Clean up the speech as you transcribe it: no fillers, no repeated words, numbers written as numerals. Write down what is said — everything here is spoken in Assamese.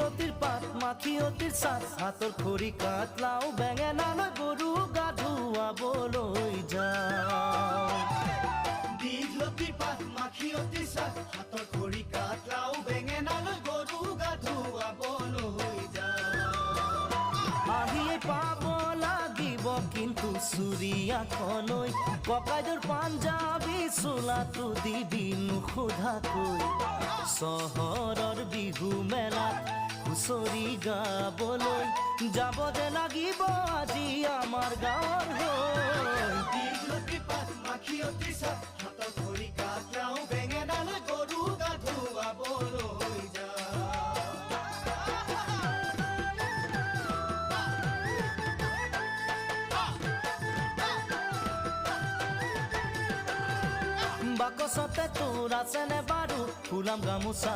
দীঘলতিৰ পাত মাখিয়তিৰ চাত হাতৰ খৰি কাঠ লাও বেঙেনালৈ গৰু গা ধুৱাবলৈ যাওঁ দীঘলতিৰ পাত মাখিয়তিৰ চাত হাতৰ খৰি কাঠ লাও বেঙেনালৈ গৰু গা ধুৱাবলৈ যাওঁ আহিয়ে পাব লাগিব কিন্তু চুৰিয়াখনৈ ককাইদেউৰ পাঞ্জাবী চোলাটো দিবি নোসোধাকৈ চহৰৰ বিহু মেলাত হুঁচৰি গাবলৈ যাব যে লাগিব আজি আমাৰ গাঁৱৰ হৈ দীঘলতিৰ পাত মাখিয়তিৰ চাত হাতৰ খৰি কাঠ লাও বেঙেনালৈ গৰু গা ধুৱাবলৈ যাওঁ বাকচতে তোৰ আছেনে বাৰু ফুলাম গামোচা